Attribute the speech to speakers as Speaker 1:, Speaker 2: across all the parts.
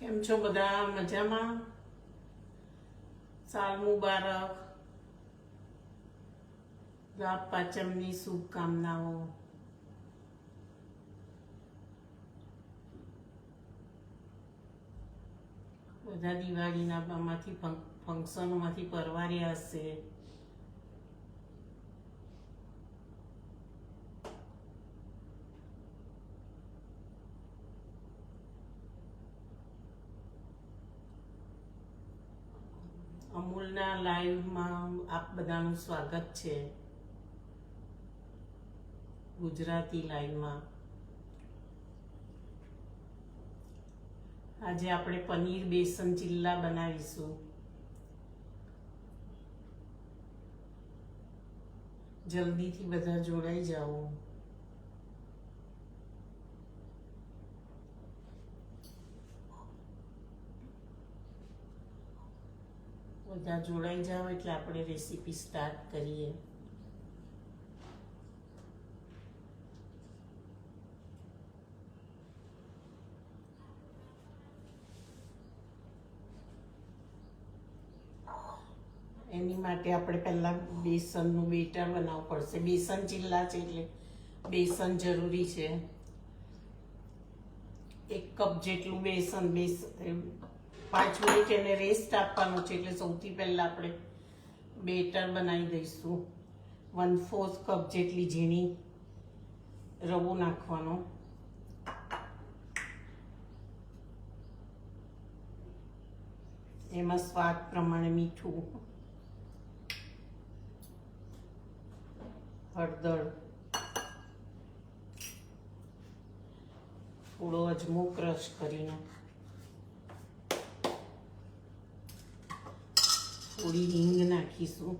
Speaker 1: કેમ છો બધા? મજામાં? સાલ મુબારક. લાભ પાંચમની શુભકામનાઓ. બધા દિવાળીના માંથી ફંક્શનોમાંથી પરવાર્યા હશે. અમૂલના લાઈવમાં આપ બધાનું સ્વાગત છે. ગુજરાતી લાઈવમાં આજે આપણે પનીર બેસન ચિલ્લા બનાવીશું. જલ્દીથી બધા જોડાઈ જાઓ. બધા જોડાઈ જાઓ એટલે આપણે રેસીપી સ્ટાર્ટ કરીએ. એની માટે આપણે પહેલા બેસનનું બેટર બનાવવું પડશે. બેસન ચિલ્લા છે એટલે બેસન જરૂરી છે. 1 કપ જેટલું બેસન 5 મિનિટ એને રેસ્ટ આપવાનો છે. એટલે સૌથી પહેલા આપણે બેટર બનાવી દઈશું. 1/4 કપ જેટલી ઝીણી રવો નાખવાનો. એમાં સ્વાદ પ્રમાણે મીઠું, હળદર, થોડો અજમો ક્રશ કરીને, થોડી હિંગ નાખીશું.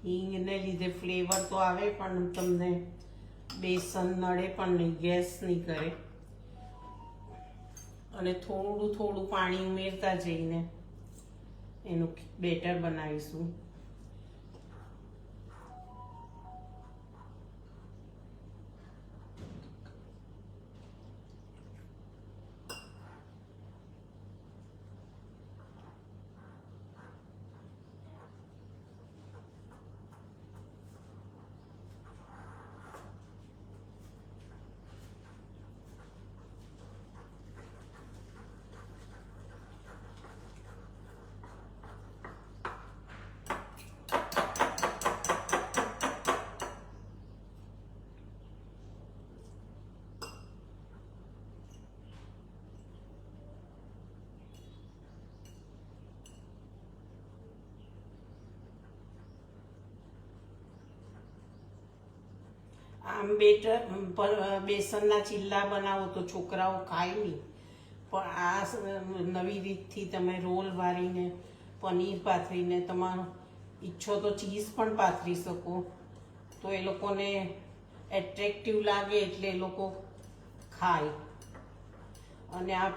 Speaker 1: હિંગને લીધે ફ્લેવર તો આવે પણ તમને બેસન નડે પણ નહીં, ગેસ નહીં કરે. અને થોડું થોડું પાણી ઉમેરતા જઈને એનું બેટર બનાવીશું. આમ બેસનના ચિલ્લા બનાવો તો છોકરાઓ ખાય નહીં, પણ આ નવી રીતથી તમે રોલ વાળીને પનીર પાથરીને તમારો ઈચ્છો તો ચીઝ પણ પાથરી શકો તો એ લોકોને એટ્રેક્ટિવ લાગે એટલે એ લોકો ખાય. અને આ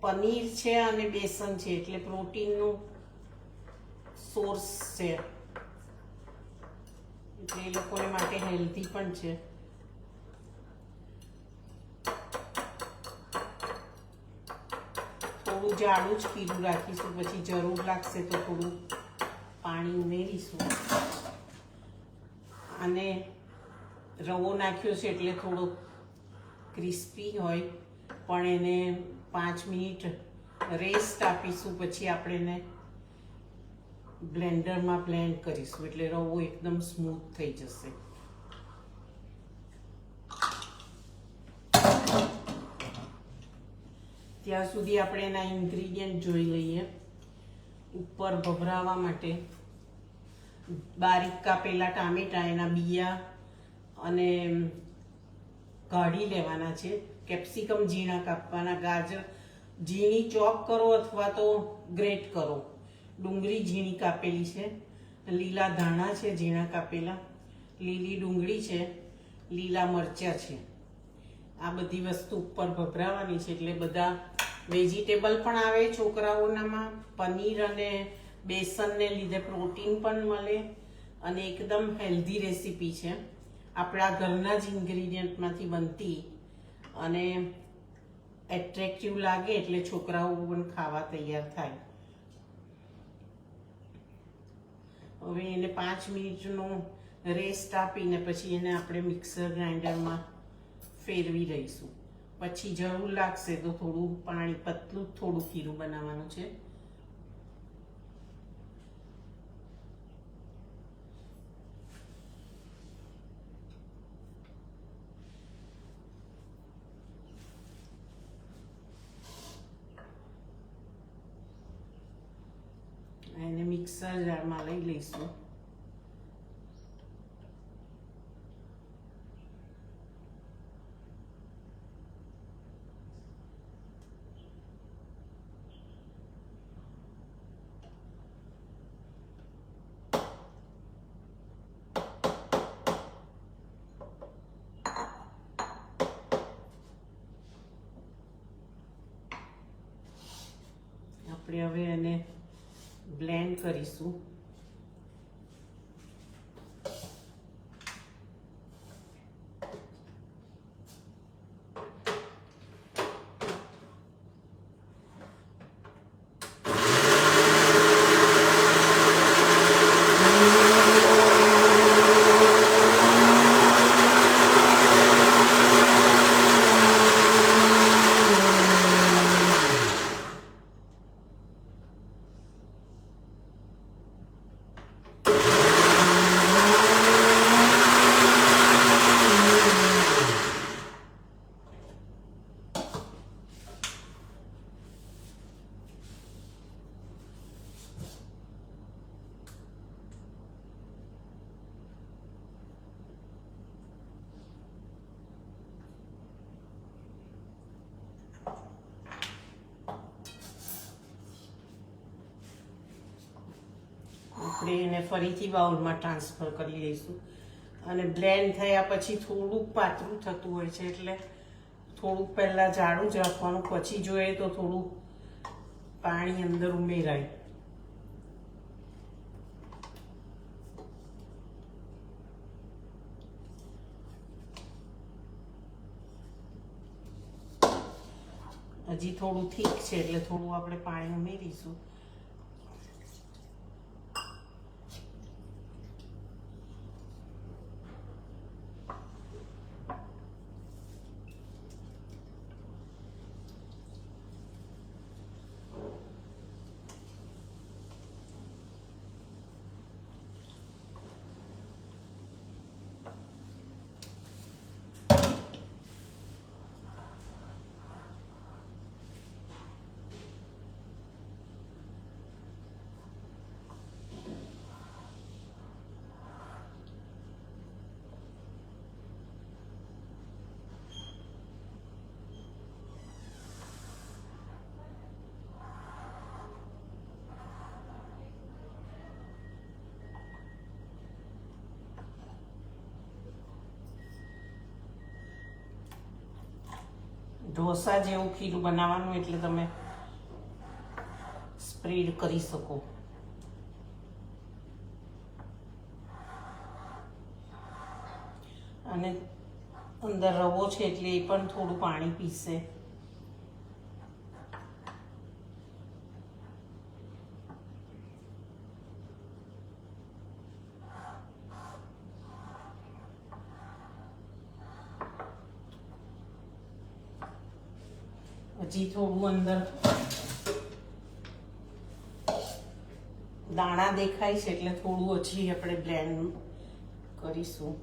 Speaker 1: પનીર છે અને બેસન છે એટલે પ્રોટીનનું સોર્સ છે, એટલે એ લોકોને માટે હેલ્ધી પણ છે. થોડું જાડું જ ખીરું રાખીશું, પછી જરૂર લાગશે તો થોડું પાણી ઉમેરીશું. અને રવો નાખ્યો છે એટલે થોડો ક્રિસ્પી હોય, પણ એને 5 મિનિટ રેસ્ટ આપીશું. પછી આપણે એને બ્લેન્ડરમાં બ્લેન્ડ કરીશું એટલે રવો એકદમ સ્મૂથ થઈ જશે. ત્યાં સુધી આપણે એના ઇન્ગ્રીડિયન્ટ જોઈ લઈએ. ઉપર ભભરાવા માટે બારીક કાપેલા ટામેટા, એના બિયા અને કાઢી લેવાના છે. કેપ્સિકમ ઝીણા કાપવાના, ગાજર ઝીણી ચોપ કરો અથવા તો ગ્રેટ કરો, ડુંગળી ઝીણી કાપેલી છે, લીલા ધાણા છે ઝીણા કાપેલા, લીલી ડુંગળી છે, લીલા મરચાં છે. આ બધી વસ્તુ ઉપર ભભરાવાની છે એટલે બધા વેજીટેબલ પણ આવે છોકરાઓનામાં. પનીર અને બેસનને લીધે પ્રોટીન પણ મળે અને એકદમ હેલ્ધી રેસીપી છે. આપણા ઘરના જ ઇન્ગ્રીડિયન્ટમાંથી બનતી અને એટ્રેક્ટિવ લાગે એટલે છોકરાઓ પણ ખાવા તૈયાર થાય. હવે એને 5 મિનિટનો રેસ્ટ આપીને પછી એને આપણે મિક્સર ગ્રાઇન્ડરમાં ફેરવી દઈશું. પછી જરૂર લાગશે તો થોડું પાણી, પતલું થોડું ખીરું બનાવવાનું છે. એને મિક્સર જારમાં લઈ લઈશું. આપણે હવે એને બ્લેન્ડ કરીશું. આપણે એને ફરીથી બાઉલમાં ટ્રાન્સફર કરી દઈશું. અને બ્લેન્ડ થયા પછી થોડુંક પાતળું થતું હોય છે એટલે થોડુંક પહેલાં જાડું જ રાખવાનું, પછી જોઈએ તો થોડું પાણી અંદર ઉમેરાય. હજી થોડું થીક છે એટલે થોડું આપણે પાણી ઉમેરીશું. ઢોસા જેવું ખીરું બનાવવાનું એટલે તમે સ્પ્રેડ કરી શકો. અને અંદર રવો છે એટલે એ પણ થોડું પાણી પીશે. હજી થોડું અંદર દાણા દેખાય છે એટલે થોડું હજી આપણે બ્લેન્ડ કરીશું.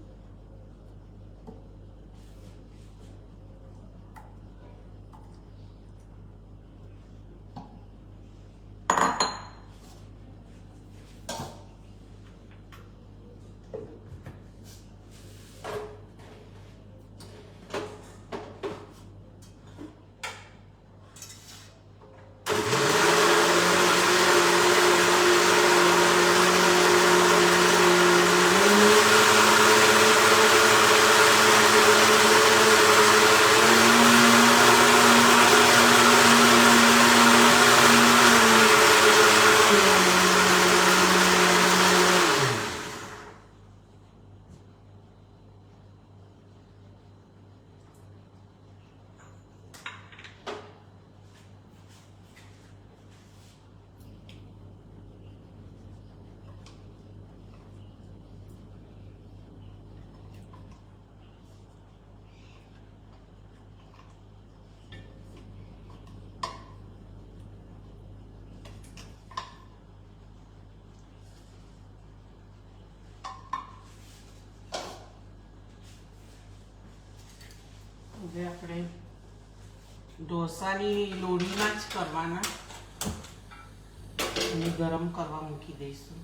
Speaker 1: હવે આપણે ઢોસાની લોઢીમાં જ કરવાના અને ગરમ કરવા મૂકી દઈશું.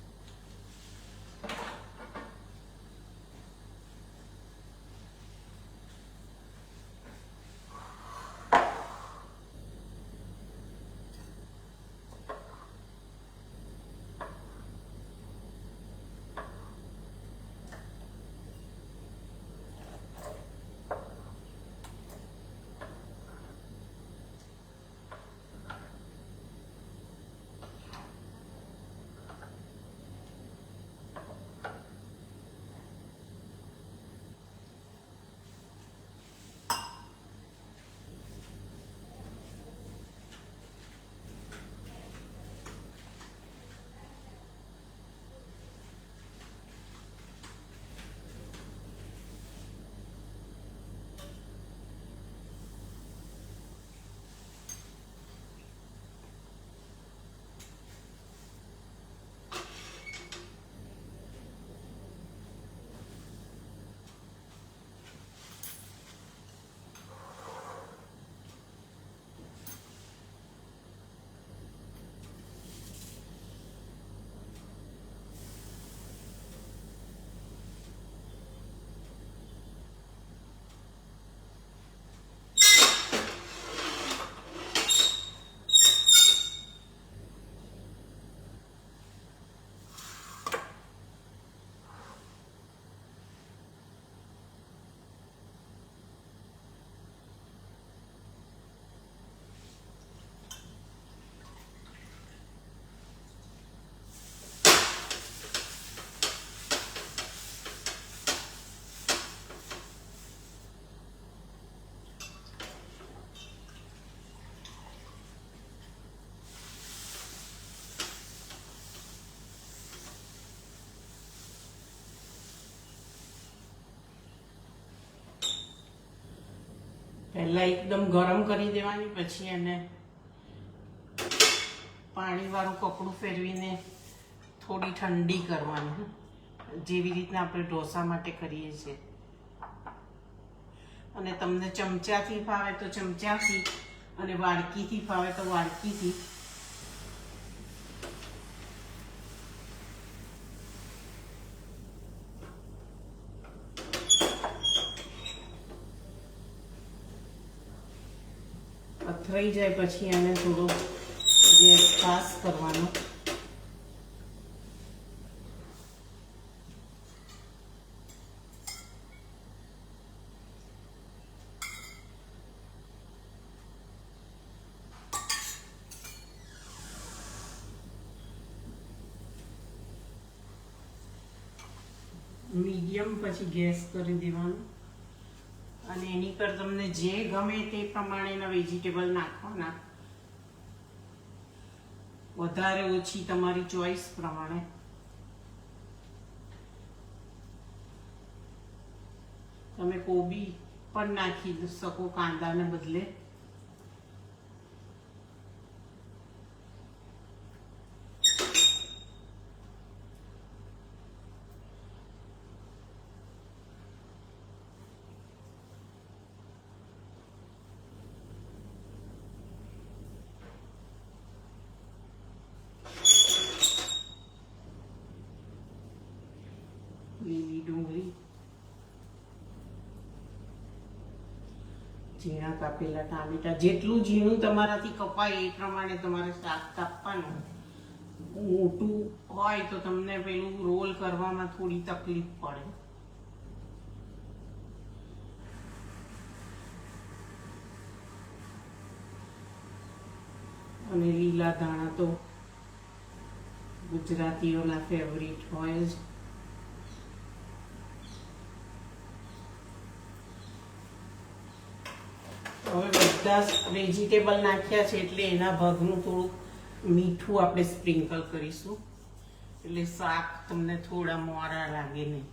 Speaker 1: પહેલાં એકદમ ગરમ કરી દેવાની, પછી એને પાણીવાળું કપડું ફેરવીને થોડી ઠંડી કરવાની, જેવી રીતના આપણે ઢોસા માટે કરીએ છીએ. અને તમને ચમચાથી ફાવે તો ચમચાથી અને વાડકીથી ફાવે તો વાડકીથી પથરાઈ જાય પછી એને થોડો ગેસ ફાસ્ટ કરવાનો. મીડિયમ પછી ગેસ કરી દેવાનું. અને એની પર તમને જે ગમે તે પ્રમાણેના વેજીટેબલ નાખવાના, વધારે ઓછી તમારી ચોઈસ પ્રમાણે. તમે કોબી પણ નાખી શકો કાંદાને બદલે. લીલી ડુંગળી, ઝીણા કાપેલા ટામેટા, જેટલું ઝીણું તમારાથી કપાય એ પ્રમાણે તમારે શાક કાપવાનું. મોટું હોય તો તમને પેલું રોલ કરવામાં થોડી તકલીફ પડે. અને લીલા ધાણા તો ગુજરાતીઓના ફેવરિટ હોય જ. હવે બધા વેજીટેબલ નાખ્યા છે એટલે એના ભાગનું થોડુંક મીઠું આપણે સ્પ્રિંકલ કરીશું, એટલે શાક તમને થોડા મોરા લાગે નહીં.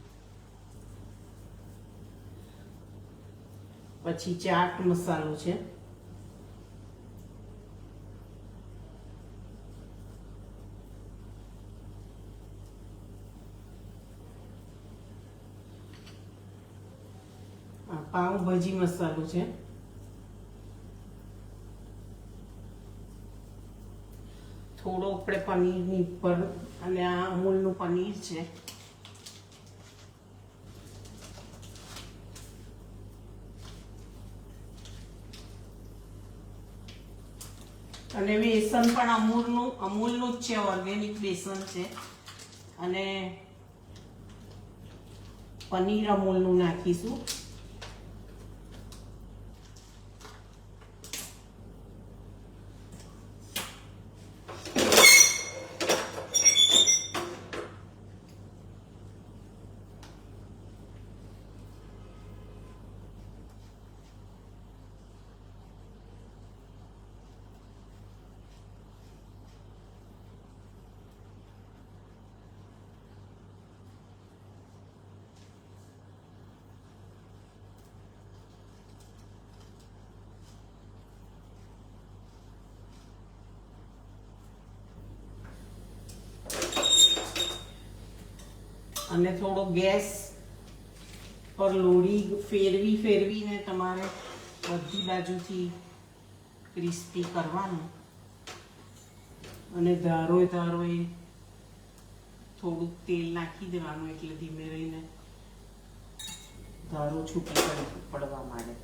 Speaker 1: પછી ચાટ મસાલો છે, આ પાઉંભાજી મસાલો છે, થોડો આપણે પનીરની ઉપર, અને આ અમૂલનું પનીર છે, અને બેસન પણ અમૂલનું જ છે, ઓર્ગેનિક બેસન છે, અને પનીર અમૂલનું નાખીશું. અને થોડો ગેસ પર લોડી ફેરવીને તમારે બધી બાજુથી ક્રિસ્પી કરવાનું, અને ધારોએ થોડુંક તેલ નાખી દેવાનું, એટલે ધીમે રહીને ધારો છૂટી પડવા માંડે.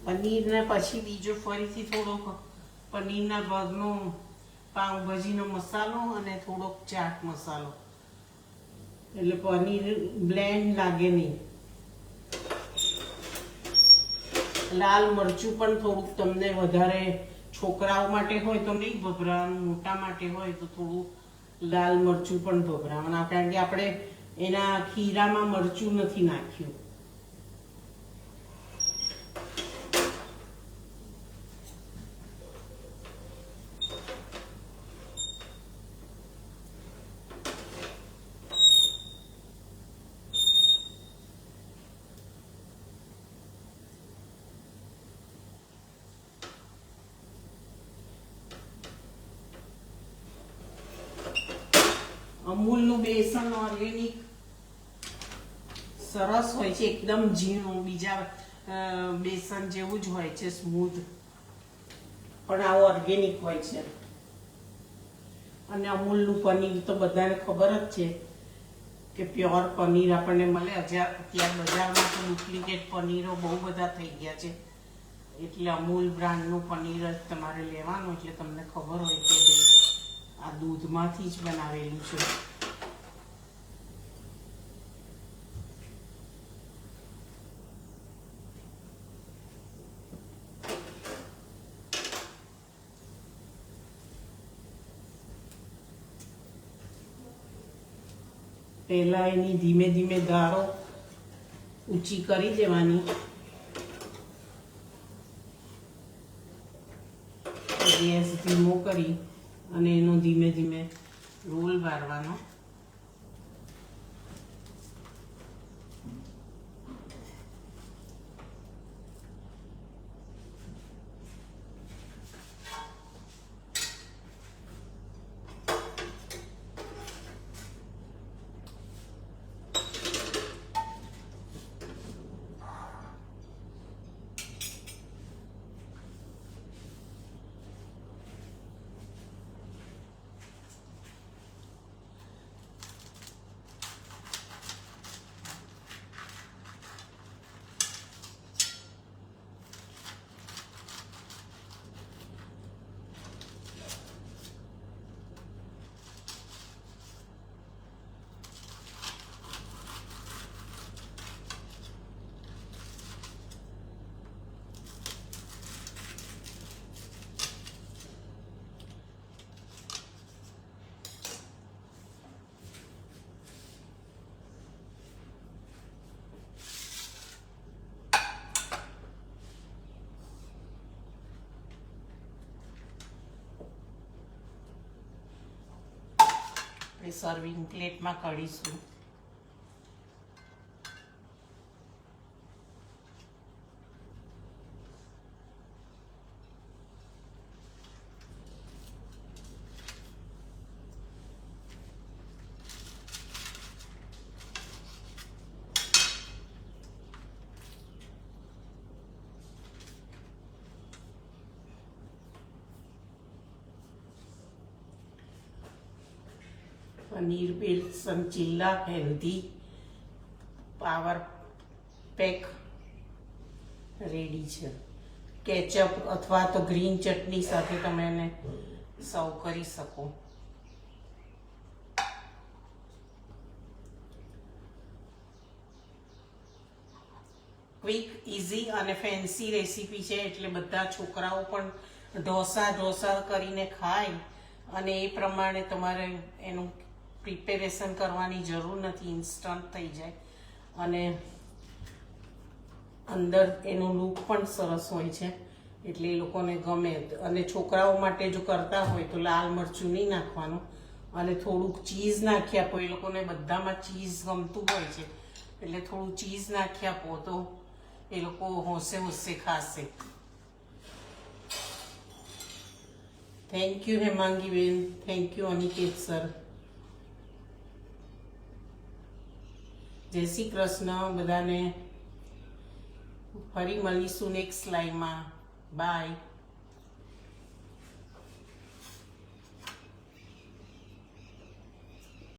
Speaker 1: પનીરને પછી બીજો ફરીથી થોડોક પનીરના ભાગનો પાઉંભાજીનો મસાલો અને થોડોક ચાટ મસાલો, એટલે પનીર બ્લેન્ડ લાગે નહીં. લાલ મરચું પણ થોડુંક તમને વધારે, છોકરાઓ માટે હોય તો નહીં ભભરાવાનું, મોટા માટે હોય તો થોડું લાલ મરચું પણ ભભરાવાના, કારણ કે આપણે એના ખીરામાં મરચું નથી નાખ્યું. અમૂલનું બેસન ઓર્ગેનિક સરસ હોય છે, એકદમ ઝીણું, બીજા બેસન જેવું જ હોય છે, સ્મૂથ, પણ આ ઓર્ગેનિક હોય છે. અને અમૂલનું પનીર તો બધાને ખબર જ છે કે પ્યોર પનીર આપણને મળે. અત્યારે બજારમાં તો ડુપ્લિકેટ પનીરો બહુ બધા થઈ ગયા છે, એટલે અમૂલ બ્રાન્ડનું પનીર જ તમારે લેવાનું, એટલે તમને ખબર હોય કે ભાઈ આ દૂધમાંથી જ બનાવેલું છે. પહેલા એની ધીમે ધીમે ધારો ઊંચી કરી દેવાની, ગેસ ધીમો કરી અને એનો ધીમે ધીમે રોલ વારવાનો. આપણે સર્વિંગ પ્લેટમાં કાઢીશું. પનીર બેસન chilla healthy power pack ready છે. કેચઅપ અથવા તો ગ્રીન ચટણી સાથે તમે એને સર્વ કરી શકો. ક્વિક ઇઝી અને ફેન્સી રેસીપી છે, એટલે બધા છોકરાઓ પણ ઢોસા કરીને ખાય અને એ પ્રમાણે તમારે એનું પ્રિપેરેશન કરવાની જરૂર નથી, ઇન્સ્ટન્ટ થઈ જાય અને અંદર એનો લુક પણ સરસ હોય છે, એટલે એ લોકોને ગમે. અને છોકરાઓ માટે જો કરતા હોય તો લાલ મરચું નહીં નાખવાનું અને થોડુંક ચીઝ નાખી આપો. એ લોકોને બધામાં ચીઝ ગમતું હોય છે, એટલે થોડું ચીઝ નાખી આપો તો એ લોકો હોંશે હોંશે ખાશે. થેન્ક યુ હેમાંગી બેન, થેન્ક યુ અનિકેત સર. જય શ્રી કૃષ્ણ બધાને. ફરી મળીશું નેક્સ્ટ લાઈવમાં. બાય.